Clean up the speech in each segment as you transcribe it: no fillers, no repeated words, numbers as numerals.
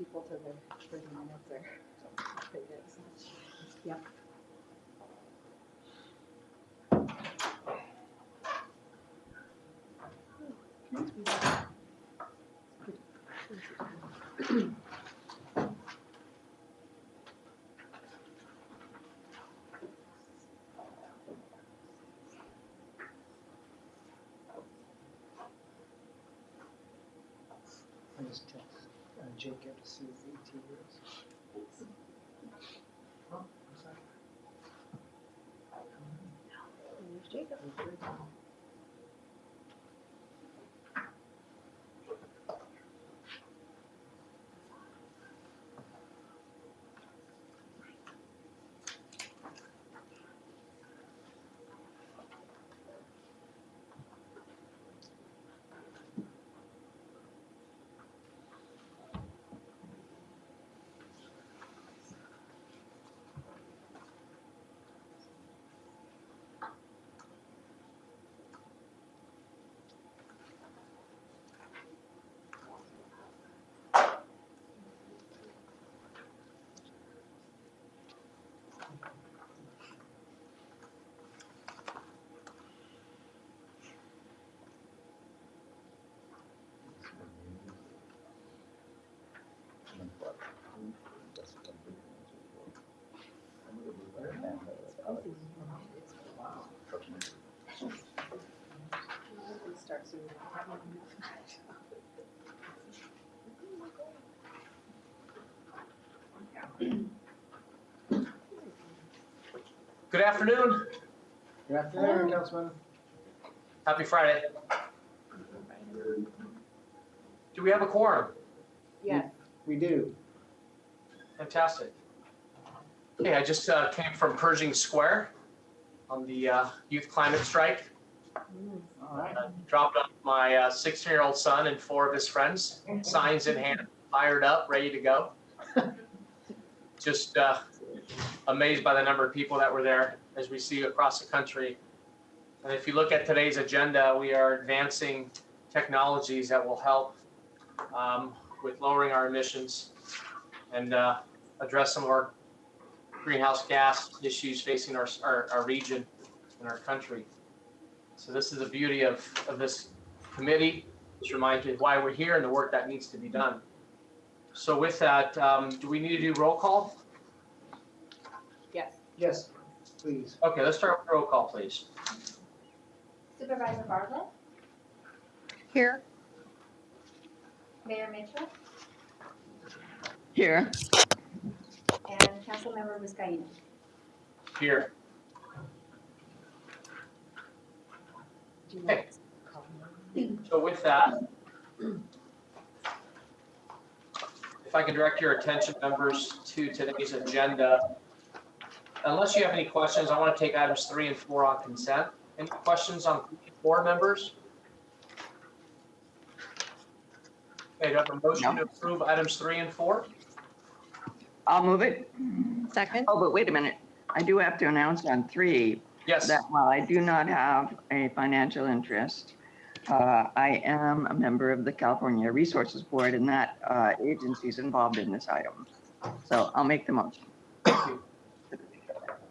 people to the 30 minutes or pretty good. So, yep. I just text Jacob to see if the ET is. Oh, I'm sorry. There's Jacob. Wow. Start soon. Good afternoon. Good afternoon, Councilman. Happy Friday. Do we have a quorum? Yes. We do. Fantastic. Okay, I just came from Pershing Square on the youth climate strike. All right. Dropped off my 16-year-old son and 4 of his friends, signs in hand, fired up, ready to go. Just amazed by the number of people that were there as we see across the country. And if you look at today's agenda, we are advancing technologies that will help with lowering our emissions and address some of our greenhouse gas issues facing our region and our country. So this is the beauty of this committee. This reminds me of why we're here and the work that needs to be done. So with that, do we need to do roll call? Yes. Yes, please. Okay, let's start with roll call, please. Supervisor Bartlett, Here. Mayor Mitchell, Here. and Councilmember Vizcaino. Here. Okay. So with that, if I could direct your attention, members, to today's agenda. Unless you have any questions, I want to take items 3 and 4 on consent. Any questions on 4, members? Okay, do I have a motion to approve items 3 and 4? I'll move it. Second? Oh, but wait a minute. I do have to announce on 3 Yes. that while I do not have a financial interest, I am a member of the California Resources Board, and that agency is involved in this item. So I'll make the motion.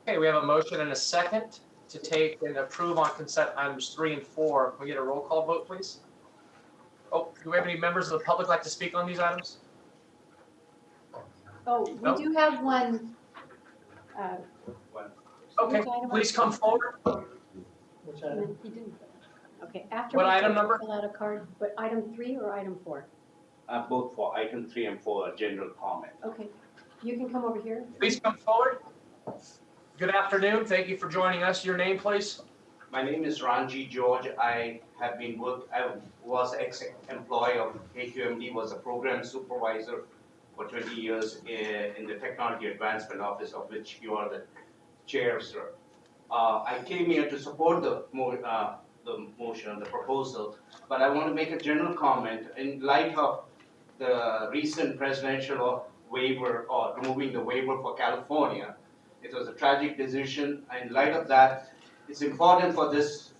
Okay, we have a motion and a second to take and approve on consent items 3 and 4. Can we get a roll call vote, please? Oh, do we have any members of the public like to speak on these items? Oh, No? we do have one. Okay, Which item? please come forward. Which item? He didn't. Okay, after. What we item take- number? Fill out a card, but item 3 or item 4? Both for item 3 and 4, general comment. Okay, you can come over here. Please come forward. Good afternoon. Thank you for joining us. Your name, please? My name is Ranji George. I was ex-employee of AQMD, was a program supervisor for 20 years in the Technology Advancement Office, of which you are the chair, sir. I came here to support the motion, the proposal, but I want to make a general comment in light of the recent presidential waiver or removing the waiver for California. It was a tragic decision. In light of that, it's important for this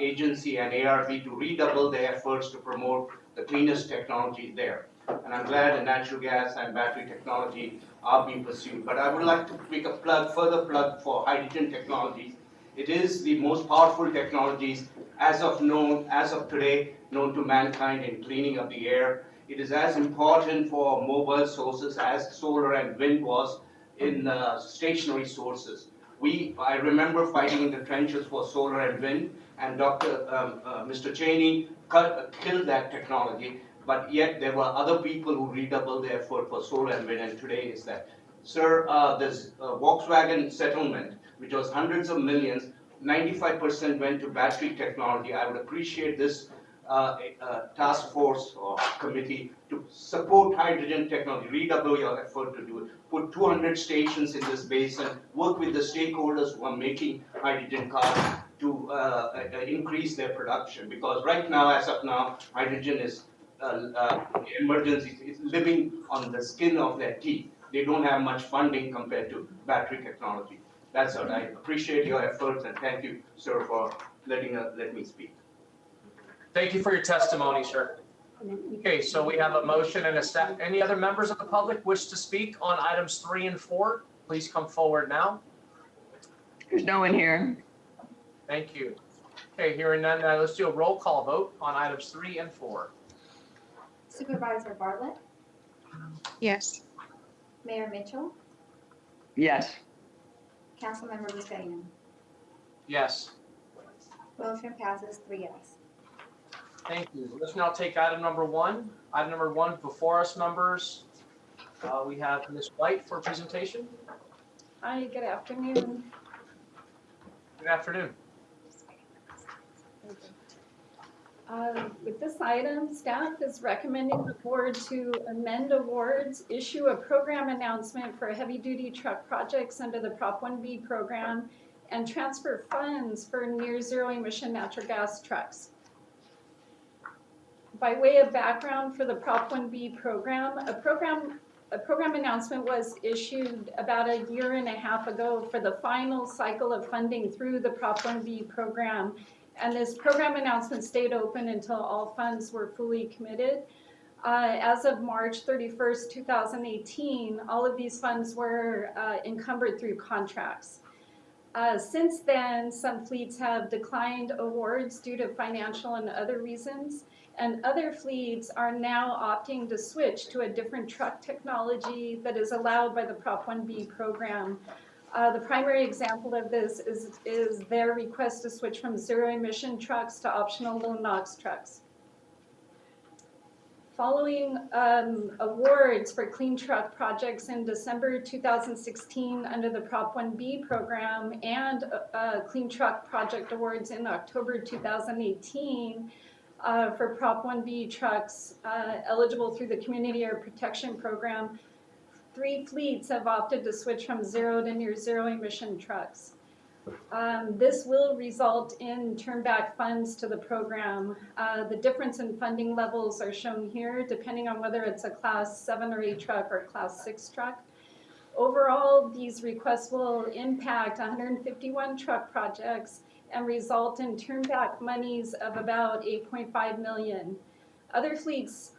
agency and ARB to redouble their efforts to promote the cleanest technology there. and I'm glad that natural gas and battery technology are being pursued. But I would like to make a further plug for hydrogen technologies. It is the most powerful technologies as of today, known to mankind in cleaning up the air. It is as important for mobile sources as solar and wind was in stationary sources. I remember fighting in the trenches for solar and wind, and Mr. Cheney killed that technology, but yet there were other people who redoubled their effort for solar and wind, and today is that. Sir, this Volkswagen settlement, which was hundreds of millions, 95% went to battery technology. I would appreciate this task force or committee to support hydrogen technology, redouble your effort to do it. Put 200 stations in this basin, work with the stakeholders who are making hydrogen cars to increase their production. Because right now, as of now, hydrogen is emergency. It's living on the skin of their teeth. They don't have much funding compared to battery technology. That's all. I appreciate your efforts and thank you, sir, for let me speak. Thank you for your testimony, sir. Okay, so we have a motion and a second. Any other members of the public wish to speak on items 3 and 4? Please come forward now. There's no one here. Thank you. Okay, hearing none, let's do a roll call vote on items 3 and 4. Supervisor Bartlett, Yes. Mayor Mitchell, Yes. Councilmember Vizcaino. Yes, Motion passes 3 yes. thank you. Let's now take item number 1. Item number 1 before us, members. We have Ms. White for a presentation. Hi, good afternoon. Good afternoon. With this item, staff is recommending the board to amend awards, issue a program announcement for heavy-duty truck projects under the Prop 1B program, and transfer funds for near-zero emission natural gas trucks. By way of background for the Prop 1B program, a program announcement was issued about a year and a half ago for the final cycle of funding through the Prop 1B program. And this program announcement stayed open until all funds were fully committed. As of March 31st, 2018, all of these funds were encumbered through contracts. Since then, some fleets have declined awards due to financial and other reasons, and other fleets are now opting to switch to a different truck technology that is allowed by the Prop 1B program. The primary example of this is their request to switch from zero-emission trucks to optional low-NOx trucks. Following awards for clean truck projects in December 2016 under the Prop 1B program and clean truck project awards in October 2018 for Prop 1B trucks eligible through the Community Air Protection Program, 3 fleets have opted to switch from zero to near zero emission trucks. This will result in turn back funds to the program. The difference in funding levels are shown here, depending on whether it's a Class 7 or 8 truck or Class 6 truck. Overall, these requests will impact 151 truck projects and result in turn back monies of about $8.5 million. Other fleets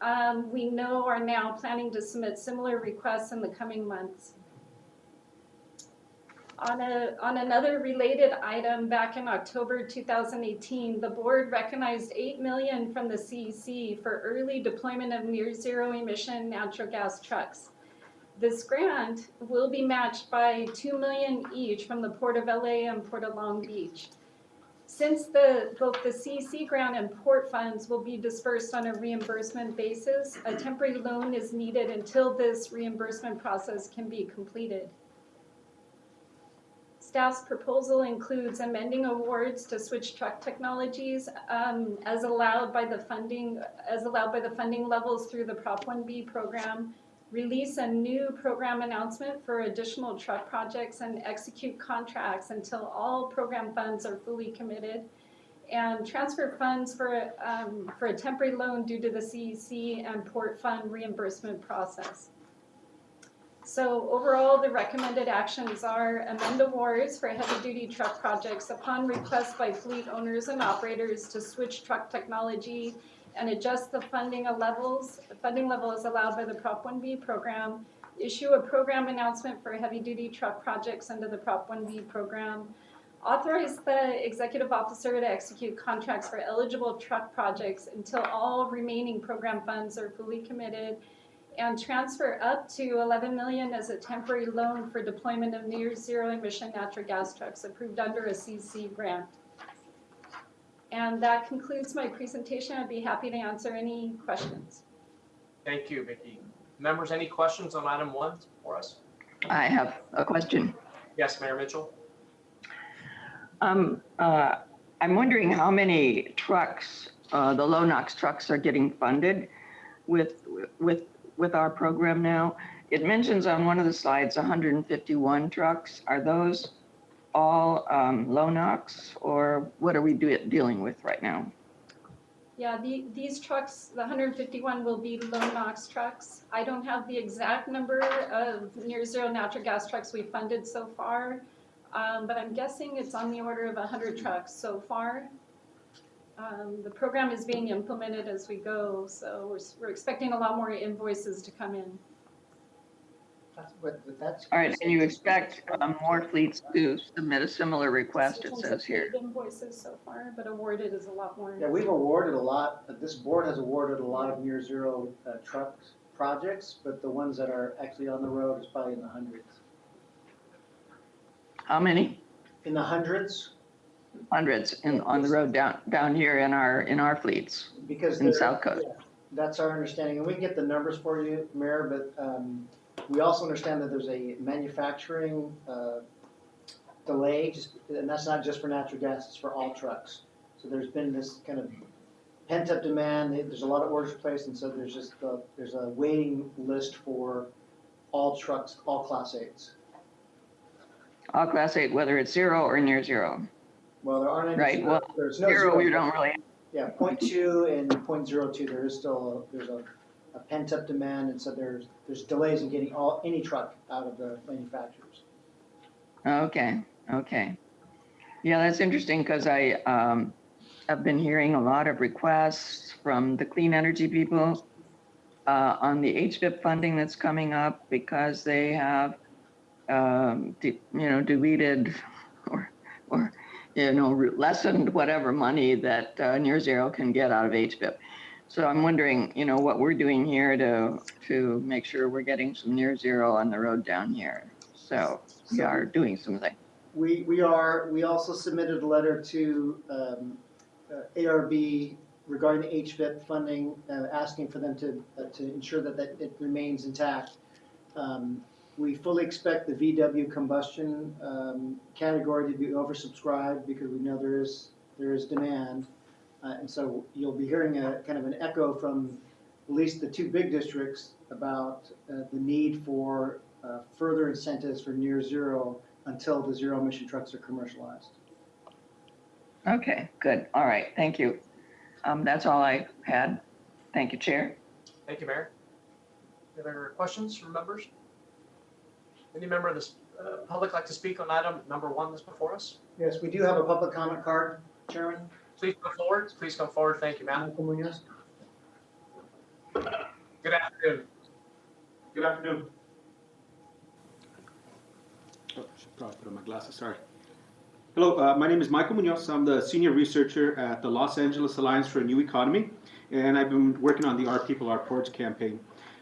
we know are now planning to submit similar requests in the coming months. On another related item, back in October 2018, the board recognized $8 million from the CEC for early deployment of near zero emission natural gas trucks. This grant will be matched by $2 million each from the Port of LA and Port of Long Beach. Since both the CEC grant and port funds will be dispersed on a reimbursement basis, a temporary loan is needed until this reimbursement process can be completed. Staff's proposal includes amending awards to switch truck technologies as allowed by the funding levels through the Prop 1B program, release a new program announcement for additional truck projects, and execute contracts until all program funds are fully committed, and transfer funds for a temporary loan due to the CEC and port fund reimbursement process. So overall, the recommended actions are amend awards for heavy-duty truck projects upon request by fleet owners and operators to switch truck technology and adjust the funding levels allowed by the Prop 1B program, issue a program announcement for heavy-duty truck projects under the Prop 1B program, authorize the executive officer to execute contracts for eligible truck projects until all remaining program funds are fully committed, and transfer up to 11 million as a temporary loan for deployment of near zero emission natural gas trucks approved under a CC grant. And that concludes my presentation. I'd be happy to answer any questions. Thank you, Vicki. Members, any questions on item 1 for us? I have a question. Yes, Mayor Mitchell. I'm wondering how many trucks, the low NOx trucks, are getting funded with our program now. It mentions on one of the slides 151 trucks. Are those all low NOx, or what are we dealing with right now? Yeah, these trucks, the 151 will be low NOx trucks. I don't have the exact number of near zero natural gas trucks we funded so far, but I'm guessing it's on the order of 100 trucks so far. The program is being implemented as we go, so we're expecting a lot more invoices to come in. That's. All right, and you expect more fleets to submit a similar request, it says here. Invoices so far, but awarded is a lot more. Yeah, we've awarded a lot, this board has awarded a lot of near zero truck projects, but the ones that are actually on the road is probably in the hundreds. How many? In the hundreds. Hundreds on the road down here in our fleets Because in South Coast. Yeah, that's our understanding, and we can get the numbers for you, Mayor, but we also understand that there's a manufacturing delay, and that's not just for natural gas, it's for all trucks. So there's been this kind of pent-up demand, there's a lot of orders placed, and so there's a waiting list for all trucks, all Class 8s. All Class 8, whether it's zero or near zero. Well, there aren't any. Right, well, there's no zero we don't really. Yeah, 0.2 and 0.02, there is still, there's a pent-up demand, and so there's delays in getting any truck out of the manufacturers. Okay. Yeah, that's interesting because I have been hearing a lot of requests from the clean energy people on the HVIP funding that's coming up because they have, deleted or lessened whatever money that near zero can get out of HVIP. So I'm wondering, what we're doing here to make sure we're getting some near zero on the road down here. So we are doing something. We are. We also submitted a letter to ARB regarding the HVIP funding, asking for them to ensure that it remains intact. We fully expect the VW combustion category to be oversubscribed because we know there is demand. And so you'll be hearing a kind of an echo from at least the two big districts about the need for further incentives for near zero until the zero emission trucks are commercialized. Okay, good. All right, thank you. That's all I had. Thank you, Chair. Thank you, Mayor. Any other questions from members? Any member of the public like to speak on item number 1 that's before us? Yes, we do have a public comment card, Chairman. Please come forward. Please come forward. Thank you, ma'am. Michael Munoz. Good afternoon. Good afternoon. Oh, I should probably put on my glasses, sorry. Hello, my name is Michael Munoz. I'm the senior researcher at the Los Angeles Alliance for a New Economy, and I've been working on the Our People, Our Ports campaign.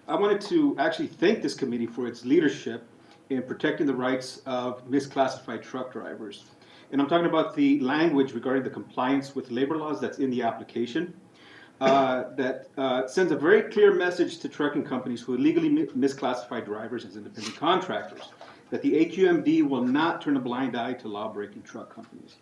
I wanted to actually thank this committee for its leadership in protecting the rights of misclassified truck drivers. And I'm talking about the language regarding the compliance with labor laws that's in the application. That sends a very clear message to trucking companies who illegally misclassify drivers as independent contractors, that the AQMD will not turn a blind eye to law-breaking truck companies.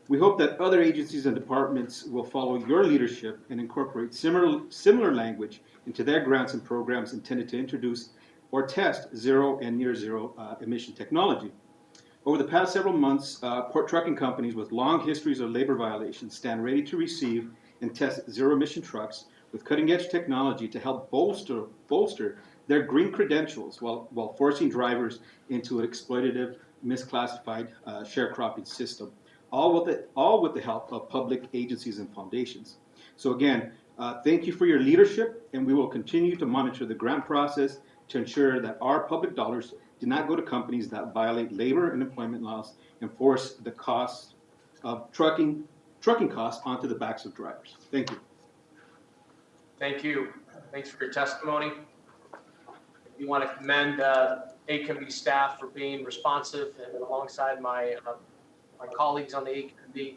We hope that other agencies and departments will follow your leadership and incorporate similar language into their grants and programs intended to introduce or test zero and near zero emission technology. Over the past several months, port trucking companies with long histories of labor violations stand ready to receive and test zero-emission trucks with cutting-edge technology to help bolster their green credentials while forcing drivers into an exploitative, misclassified sharecropping system, all with the help of public agencies and foundations. So again, Thank you for your leadership, and we will continue to monitor the grant process to ensure that our public dollars do not go to companies that violate labor and employment laws and force the cost of trucking costs onto the backs of drivers. Thank you. Thank you. Thanks for your testimony. We want to commend AQMD staff for being responsive and alongside my colleagues on the AQMD.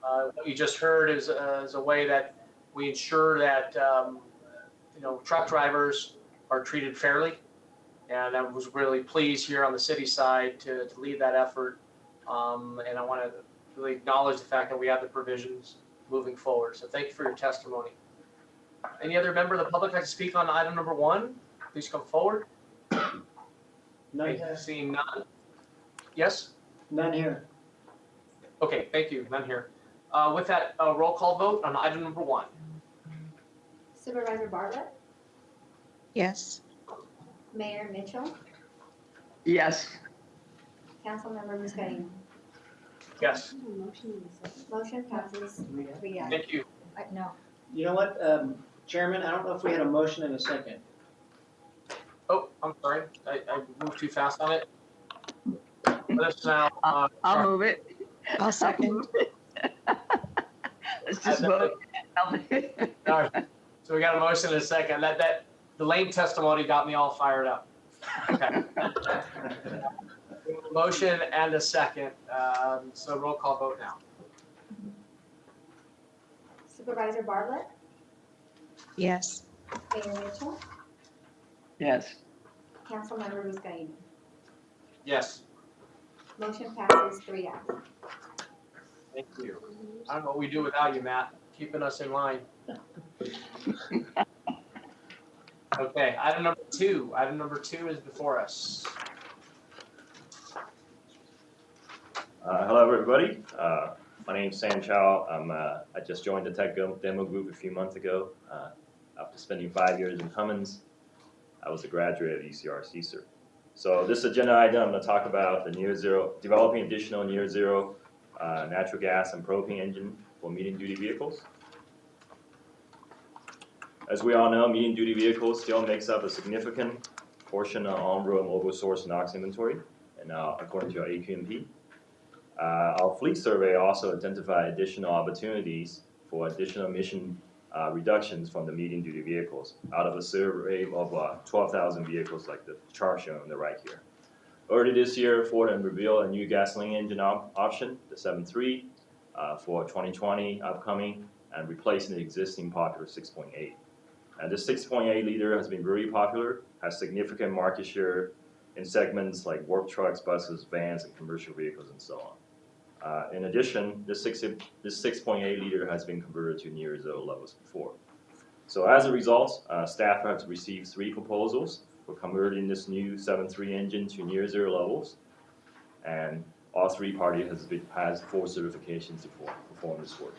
What you just heard is a way that we ensure that truck drivers are treated fairly, and I was really pleased here on the city side to lead that effort. And I want to really acknowledge the fact that we have the provisions moving forward. So thank you for your testimony. Any other member of the public like to speak on item number 1? Please come forward. None Okay, here. seeing none. Yes? None here. Okay, thank you. None here. With that, roll call vote on item number 1. Supervisor Bartlett, Yes. Mayor Mitchell, Yes. Councilmember Vizcaino. Yes, Motion passes 3 yes. thank you. No. You know what, Chairman, I don't know if we had a motion and a second. Oh, I'm sorry. I moved too fast on it. Let's now. I'll move it. I'll second. move it. Let's just vote. All right. So we got a motion and a second. The lane testimony got me all fired up. Okay. Motion and a second. So roll call vote now. Supervisor Bartlett, Yes. Mayor Mitchell, Yes. Councilmember Vizcaino. Yes. Motion passes 3 yes. Thank you. I don't know what we do without you, Matt, keeping us in line. Okay, item number 2. Item number 2 is before us. Hello, everybody. My name's Sam Chow. I just joined the tech demo group a few months ago. After spending 5 years in Cummins, I was a graduate of UCR CSER. So this agenda item, I'm going to talk about the near zero, developing additional near zero natural gas and propane engine for medium duty vehicles. As we all know, medium duty vehicles still makes up a significant portion of on-road mobile source NOx inventory, and according to our AQMD. Our fleet survey also identified additional opportunities for additional emission reductions from the medium duty vehicles out of a survey of 12,000 vehicles like the chart shown on the right here. Early this year, Ford unveiled a new gasoline engine option, the 7.3, for 2020 upcoming, and replacing the existing popular 6.8. And this 6.8 liter has been very popular, has significant market share in segments like work trucks, buses, vans, and commercial vehicles, and so on. In addition, this 6.8 liter has been converted to near zero levels before. So as a result, staff have received 3 proposals for converting this new 7.3 engine to near zero levels, and all 3 parties has 4 certifications to perform this work.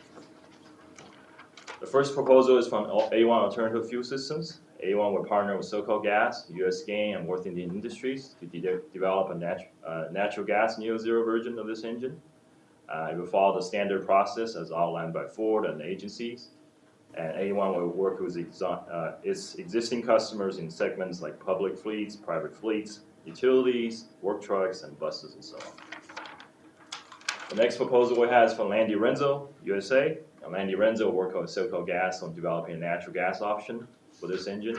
The first proposal is from A1 Alternative Fuel Systems. A1 will partner with SoCal Gas, US Gain, and Worth Indian Industries to develop a natural gas neo-zero version of this engine. It will follow the standard process as outlined by Ford and the agencies. And A1 will work with its existing customers in segments like public fleets, private fleets, utilities, work trucks, and buses, and so on. The next proposal we have is from Landy Renzo, USA. Landy Renzo will work with SoCal Gas on developing a natural gas option for this engine.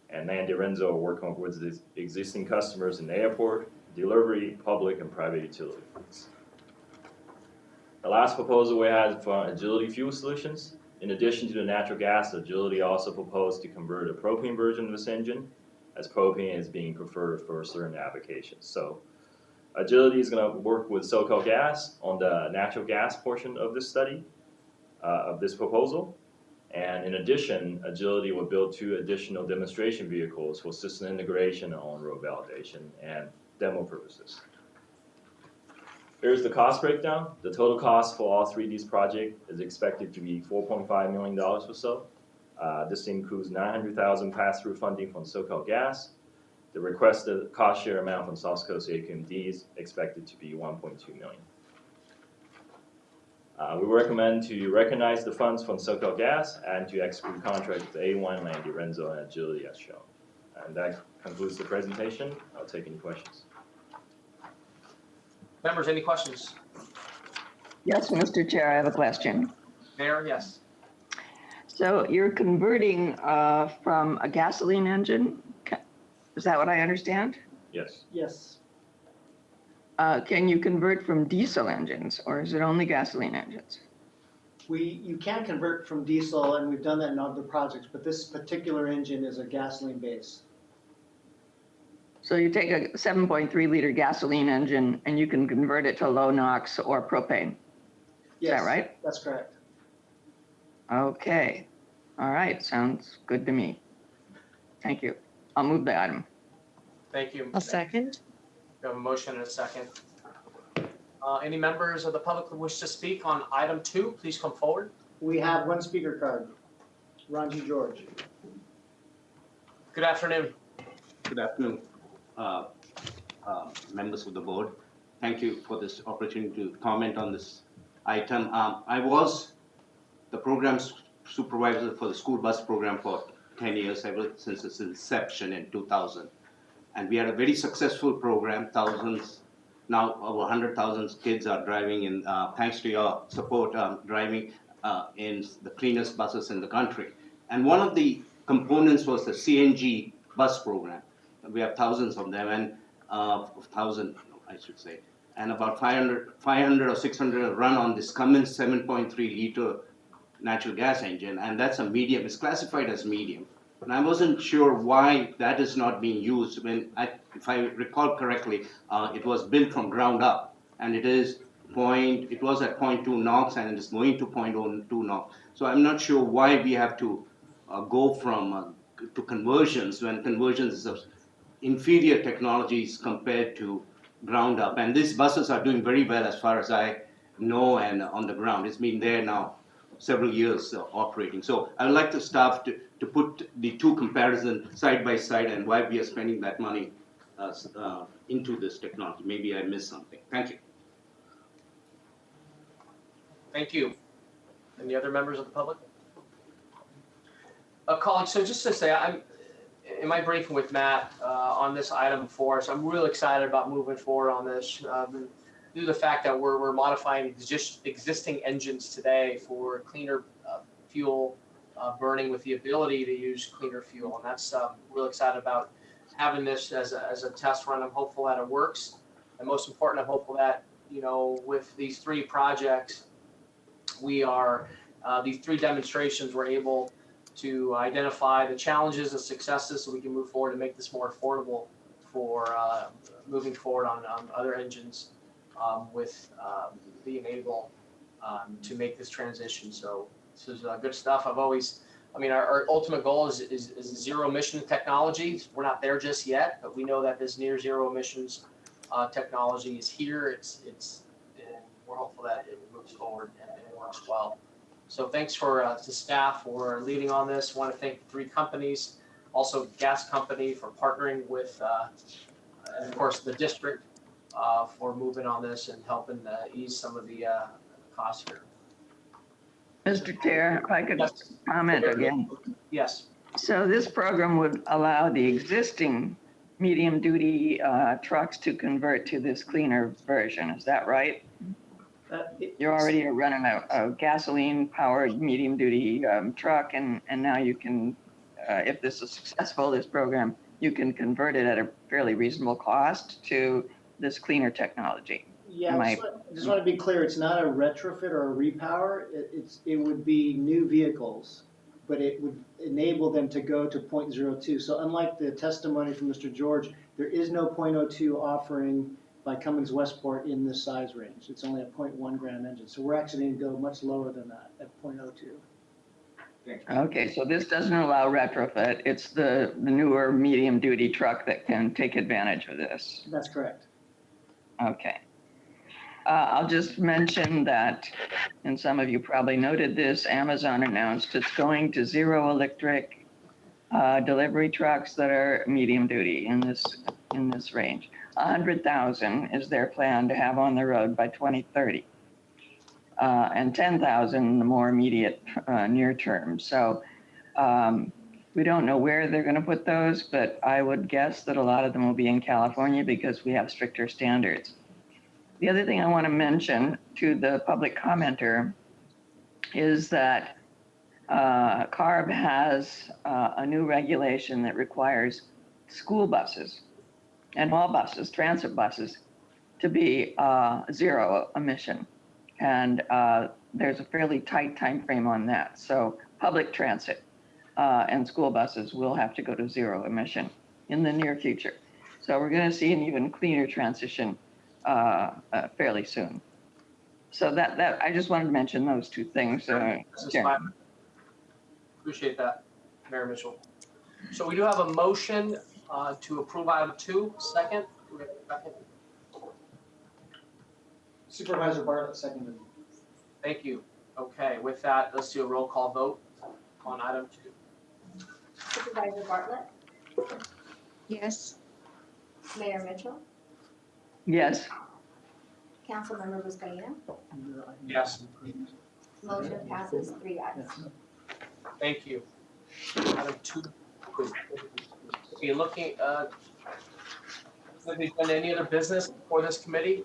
And Landy Renzo will work with its existing customers in the airport, delivery, public, and private utility fleets. The last proposal we have is from Agility Fuel Solutions. In addition to the natural gas, Agility also proposed to convert a propane version of this engine, as propane is being preferred for certain applications. So Agility is going to work with SoCal Gas on the natural gas portion of this study, of this proposal. And in addition, Agility will build 2 additional demonstration vehicles for system integration and on-road validation and demo purposes. Here's the cost breakdown. The total cost for all 3 of these projects is expected to be $4.5 million or so. This includes $900,000 pass-through funding from SoCal Gas. The requested cost share amount from South Coast AQMD is expected to be $1.2 million. We recommend to recognize the funds from SoCal Gas and to execute contract with A1 Landy, Renzo, and Agility as shown. And that concludes the presentation. I'll take any questions. Members, any questions? Yes, Mr. Chair, I have a question. Mayor, yes. So you're converting from a gasoline engine? Is that what I understand? Yes. Yes. Can you convert from diesel engines, or is it only gasoline engines? You can convert from diesel, and we've done that in other projects, but this particular engine is a gasoline base. So you take a 7.3 liter gasoline engine and you can convert it to low NOx or propane. Is that right? That's correct. Okay. All right. Sounds good to me. Thank you. I'll move the item. Thank you. I'll second. We have a motion and a second. Any members of the public who wish to speak on item 2, please come forward. We have one speaker card. Ranji George. Good afternoon. Good afternoon, members of the board. Thank you for this opportunity to comment on this item. I was the program supervisor for the school bus program for 10 years, ever since its inception in 2000. And we had a very successful program. Thousands, now over 100,000 kids are driving in, thanks to your support, driving in the cleanest buses in the country. And one of the components was the CNG bus program. We have thousands of them, and I should say, and about 500 or 600 run on this Cummins 7.3 liter natural gas engine, and that's a medium. It's classified as medium, and I wasn't sure why that is not being used. If I recall correctly, it was built from ground up, and it was at 0.2 NOx, and it is going to 0.02 NOx. So I'm not sure why we have to go from to conversions when conversions is of inferior technologies compared to ground up. And these buses are doing very well as far as I know, and on the ground. It's been there now several years operating. So I would like the staff to put the two comparisons side by side and why we are spending that money into this technology. Maybe I missed something. Thank you. Thank you. Any other members of the public? Colleagues, so just to say, I'm in my briefing with Matt on this item before, so I'm really excited about moving forward on this. Due to the fact that we're modifying existing engines today for cleaner fuel burning with the ability to use cleaner fuel, and that's really excited about having this as a test run. I'm hopeful that it works, and most important, I'm hopeful that with these 3 projects, these 3 demonstrations, we're able to identify the challenges and successes so we can move forward and make this more affordable for moving forward on other engines with being able to make this transition. So this is good stuff. Our ultimate goal is zero emission technology. We're not there just yet, but we know that this near zero emissions technology is here. We're hopeful that it moves forward and it works well. So thanks to staff for leading on this. I want to thank the 3 companies, also gas company for partnering with, and of course the district for moving on this and helping ease some of the costs here. Mr. Chair, if I could comment again. Yes. So this program would allow the existing medium duty trucks to convert to this cleaner version. Is that right? You're already running a gasoline powered medium duty truck, and now you can, if this is successful, this program, you can convert it at a fairly reasonable cost to this cleaner technology. Yeah, I just want to be clear, it's not a retrofit or a repower. It would be new vehicles, but it would enable them to go to 0.02. So unlike the testimony from Mr. George, there is no 0.02 offering by Cummins Westport in this size range. It's only a 0.1 gram engine. So we're actually going to go much lower than that at 0.02. Okay, so this doesn't allow retrofit. It's the newer medium duty truck that can take advantage of this. That's correct. Okay. I'll just mention that, and some of you probably noted this, Amazon announced it's going to zero electric delivery trucks that are medium duty in this range. 100,000 is their plan to have on the road by 2030. and 10,000 in the more immediate near term. So we don't know where they're going to put those, but I would guess that a lot of them will be in California because we have stricter standards. The other thing I want to mention to the public commenter is that CARB has a new regulation that requires school buses and all buses, transit buses, to be zero emission. And there's a fairly tight time frame on that. So public transit and school buses will have to go to zero emission in the near future. So we're going to see an even cleaner transition fairly soon. So that I just wanted to mention those two things. This is fine. Appreciate that, Mayor Mitchell. So we do have a motion to approve item 2. Second. Do we have a second? Supervisor Bartlett seconded. Thank you. Okay, with that, let's do a roll call vote on item 2. Supervisor Bartlett, Yes. Mayor Mitchell, Yes. Councilmember Buscaino, Yes. motion passes 3 ayes. Thank you. Item 2. Okay, looking, have we done any other business for this committee?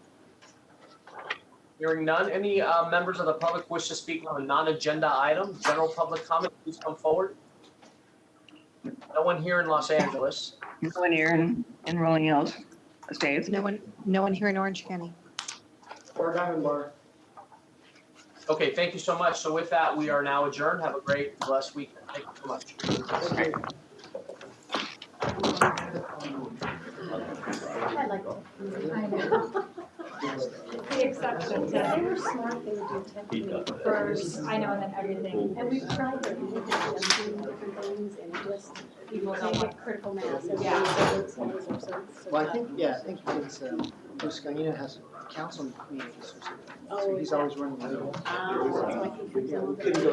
Hearing none. Any members of the public wish to speak on a non-agenda item? General public comment, please come forward. No one here in Los Angeles. No one here in Rolling Hills Estates. No one here in Orange County. Or Diamond Bar. Okay, thank you so much. So with that, we are now adjourned. Have a great, blessed weekend. Thank you so much. I like it. I know. The exception, they were smart, they would do 10 first, I know, and then everything. And we've tried to do different things and just, people don't get critical mass. Yeah. Well, I think because Buscaino has council meetings, so he's always running late. So I think it's a little bit- Couldn't go